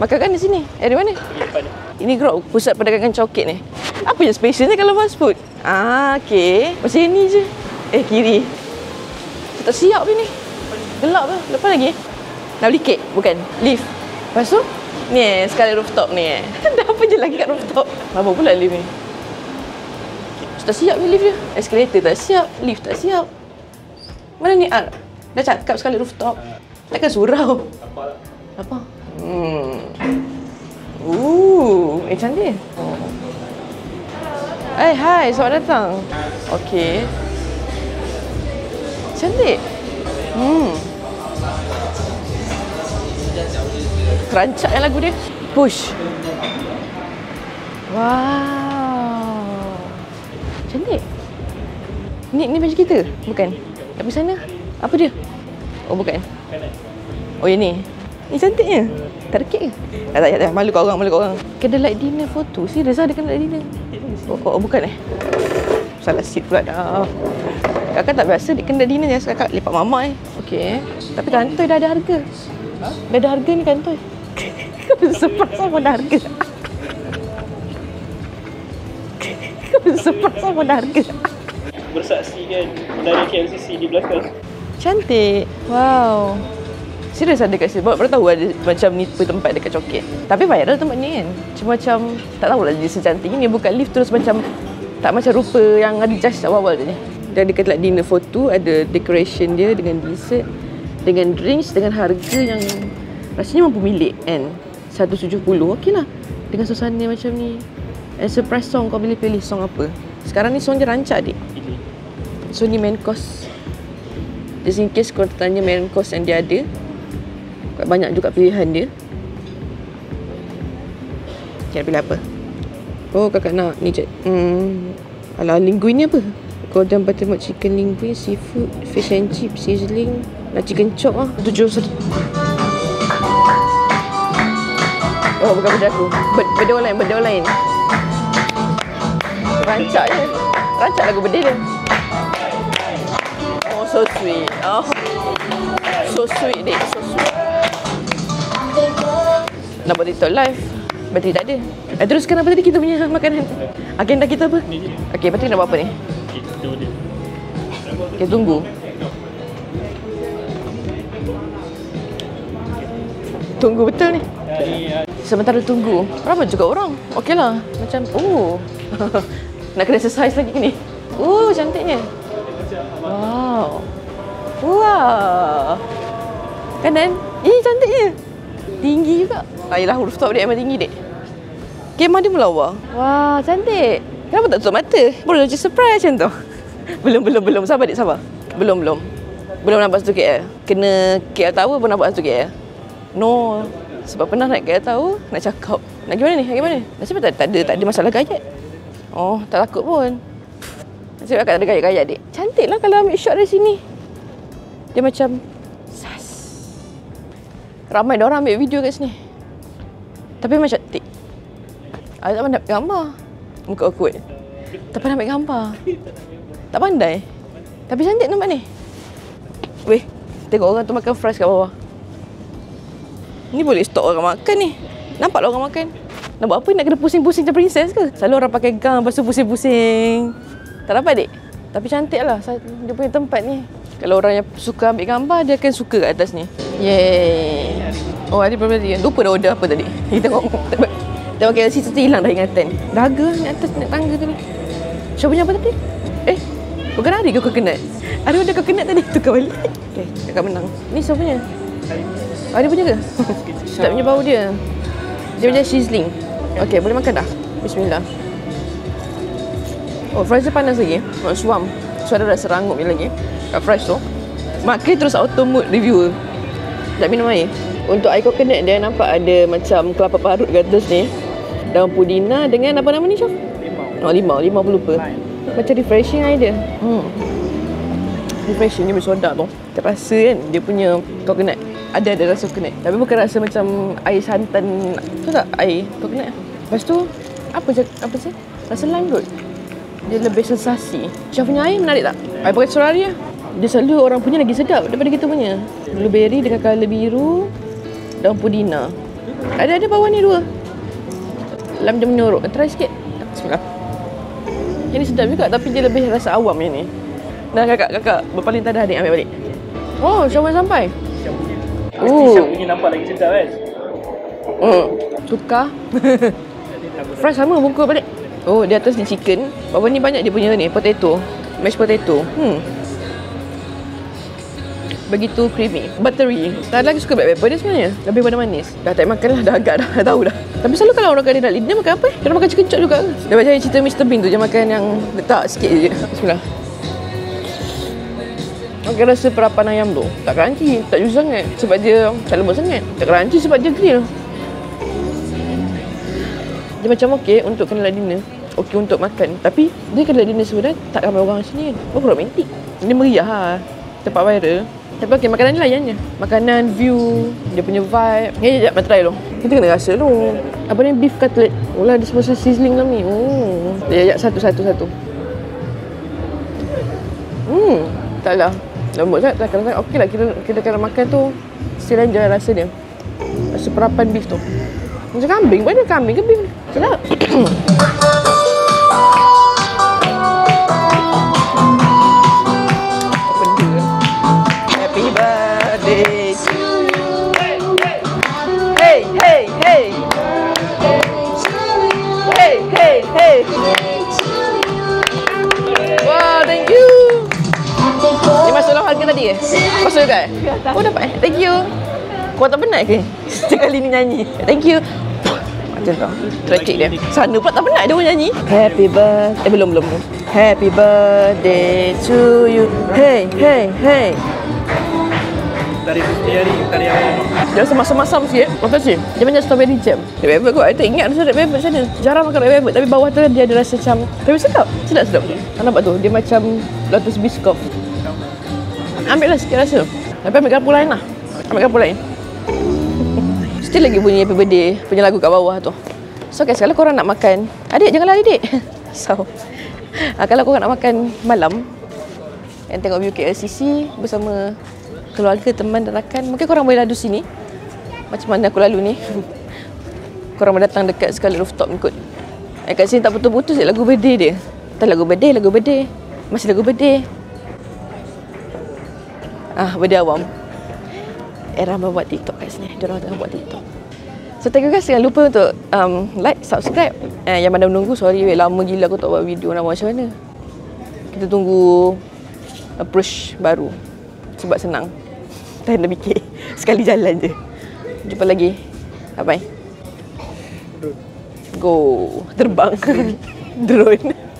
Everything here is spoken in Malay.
Makan kan di sini? Di mana? Ini Grok, pusat perdagangan coket ni. Apa je special ni kalau fast food? Okey. Macam ni je. Kiri. Tak siap ni. Gelap lah. Lepas lagi. Nak beli kek? Bukan. Lift. Lepas tu? Ni sekali rooftop ni. Dah apa je lagi kat rooftop? Lama pula lift ni. Tak siap ni lift dia. Escalator tak siap. Lift tak siap. Mana ni Ar? Dah cakap sekali rooftop. Takkan surau. Apa? Cantik. Hai, selamat datang. Okey. Cantik. Terancak lagu dia. Push. Wow. Cantik. Ni baju kita? Bukan. Tapi sana. Apa dia? Oh, bukan. Oh, yang ni. Ni cantiknya. Tak ada kek ke? Tak. Malu kat orang. Candlelight dinner foto. Serius ada candlelight dinner? Oh, bukan Salah seat pula dah. Kakak tak biasa di candlelight dinner. Kakak lepak mama Okey. Tapi kantoi dah ada harga. Dah ada harga ni kantoi. Kau surprise sama dah harga. Sama dah harga. Bersaksikan dari KLCC di belakang. Cantik. Wow. Serius ada kat sini. Baru tahu ada macam ni tempat dekat Coket. Tapi viral tempat ni kan. Cuma macam tak tahulah dia secantik ni. Buka lift terus macam tak macam rupa yang ada judge awal-awal tadi. Dan dekat dinner photo ada decoration dia dengan dessert, dengan drinks, dengan harga yang rasanya mampu milik kan. 170. Okey lah. Dengan suasana macam ni. And surprise song, kau boleh pilih song apa. Sekarang ni song dia rancak adik. So ni main course. Just in case kau tanya main course yang dia ada, banyak juga pilihan dia. Nak pilih apa? Oh, kakak nak ni je. Alah, linguine ni apa? Golden buttermilk chicken linguine, seafood, fish and chips, sizzling. Nak chicken chop lah. 7. Oh, bukan benda aku. Benda lain. Rancak je. Rancak lagu benda dia. Oh, so sweet. Oh. So sweet, dek. So sweet. Nak buat TikTok live. Bateri tak ada. Teruskan apa tadi kita punya makanan? Agenda kita apa? Okey, lepas tu nak buat apa ni? Kita tunggu. Tunggu betul ni. Sementara tunggu. Ramai juga orang. Okey lah. Macam, nak kena exercise lagi ni. Cantiknya. Wow. Kanan. Cantiknya. Tinggi juga. Yelah, rooftop dia memang tinggi, dek. Kemah dia melawar. Wah, cantik. Kenapa tak tutup mata? Boleh je surprise macam tu. Belum. Sabar, dek, sabar. Belum nampak satu KL. Kena KL Tower pun nampak satu KL. No. Sebab pernah naik KL Tower, nak cakap. Nak pergi mana ni? Nasib tak ada masalah gayat. Oh, tak takut pun. Nasib tak ada gayat-gayat, dek. Cantik lah kalau ambil shot dari sini. Dia macam ramai orang ambil video kat sini. Tapi macam cantik. Tak pandai ambil gambar. Muka awkward. Tak pandai ambil gambar. Tak pandai. Tapi cantik nampak ni. Weh, tengok orang tu makan fries kat bawah. Ni boleh stop orang makan ni. Nampak lah orang makan. Nak buat apa? Nak kena pusing-pusing macam princess ke? Selalu orang pakai gang, lepas tu pusing-pusing. Tak dapat, dek. Tapi cantik lah dia punya tempat ni. Kalau orang yang suka ambil gambar, dia akan suka kat atas ni. Yeay. Oh, ada probability. Lupa dah order apa tadi. Kita tengok KLC tu hilang dah ingatan. Dahaga ni atas nak tangga tu ni. Syah punya apa tadi? Bukan hari ke coconut? Ada order coconut tadi. Tukar balik. Okay, kakak menang. Ni siapa punya? Ada punya ke? Tak punya bau dia. Dia macam sizzling. Okay, boleh makan dah. Bismillah. Oh, fries dia panas lagi. Suam. So ada rasa rangup ni lagi. Kat fries tu. Makan terus auto mood reviewer. Tak minum air. Untuk air coconut dia nampak ada macam kelapa parut kat atas ni. Daun pudina dengan apa nama ni, Syaf? Limau. Limau pun lupa. Macam refreshing air dia. Refreshing dia bersoda tu. Tak rasa kan dia punya coconut. Ada rasa coconut. Tapi bukan rasa macam air santan. Tu tak? Air coconut. Lepas tu apa sih? Rasa lime kot. Dia lebih sensasi. Syaf punya air menarik tak? Air pakai Sorari lah. Dia selalu orang punya lagi sedap daripada kita punya. Blueberry dengan colour biru. Daun pudina. Ada bawah ni 2. Lam dia menyorok. Try sikit. Bismillah. Yang ni sedap juga tapi dia lebih rasa awam yang ni. Dah kakak berpaling tak ada adik ambil balik. Oh, syawal sampai. Mesti bunyi nampak lagi sedap kan? Tukar. Fries sama bungkus balik. Oh, di atas ni chicken. Bawah ni banyak dia punya ni, potato. Mashed potato. Begitu creamy, buttery. Tak lagi suka black pepper dia sebenarnya. Lebih pada manis. Dah tak makan lah, dah agak dah tahu dah. Tapi selalu kalau orang kata dia makan apa? Dia makan chicken chop juga ke? Dia macam cerita Mr. Bean tu, dia makan yang letak sikit je. Bismillah. Okey, rasa perapan ayam tu tak crunchy, tak juice sangat sebab dia tak lembut sangat. Tak crunchy sebab dia grill. Dia macam okey untuk candlelight dinner, okey untuk makan. Tapi dia candlelight dinner sebenarnya tak ramai orang sini kan. Oh, romantik. Dia meriah lah, tempat viral. Tapi okey, makanan ni layannya. Makanan, view, dia punya vibe. Sekejap, nak try dulu. Kita kena rasa dulu. Apa ni? Beef cutlet. Oh lah, dia semua sizzling dalam ni. Oh. Ya, satu. Taklah. Lembut sangat. Kadang-kadang okey lah. Kita kalau makan tu, still enjoy rasa dia. Rasa perapan beef tu. Macam kambing. Mana kambing ke beef? Sedap. Happy birthday to you. Hey. Hey. Wow, thank you. Dia masuk dalam harga tadi ke? Masuk juga eh? Oh, dapat eh? Thank you. Kau tak penat ke? Sekali ni nyanyi. Thank you. Macam tu. Tercik dia. Sana pula tak penat dia pun nyanyi. Happy birthday. Belum. Happy birthday to you. Hey. Tarik hari awal. Dia rasa masam-masam sikit. Apa sih? Dia macam strawberry jam. Red velvet kot. I tak ingat rasa red velvet sana. Jarang makan red velvet. Tapi bawah tu dia ada rasa macam... Tapi sedap. Sedap. Nampak tu? Dia macam Lotus Biscoff. Ambil lah sikit rasa. Tapi ambil kapur lain lah. Still lagi bunyi happy birthday punya lagu kat bawah tu. So guys, kalau korang nak makan, adik jangan lari dik. So kalau korang nak makan malam yang tengok view KLCC bersama keluarga, teman dan rakan, mungkin korang boleh ladu sini. Macam mana aku lalu ni. Korang boleh datang dekat Scarlet Rooftop ikut. Kat sini tak putus-putus lagu birthday dia. Tak lagu birthday. Masih lagu birthday. Birthday awam. Era buat TikTok kat sini. Diorang tengah buat TikTok. So thank you guys. Jangan lupa untuk like, subscribe. Yang mana menunggu, sorry lama gila aku tak buat video nak buat macam mana. Kita tunggu approach baru. Sebab senang. Tak nak fikir. Sekali jalan je. Jumpa lagi. Bye-bye. Go. Terbang. Drone.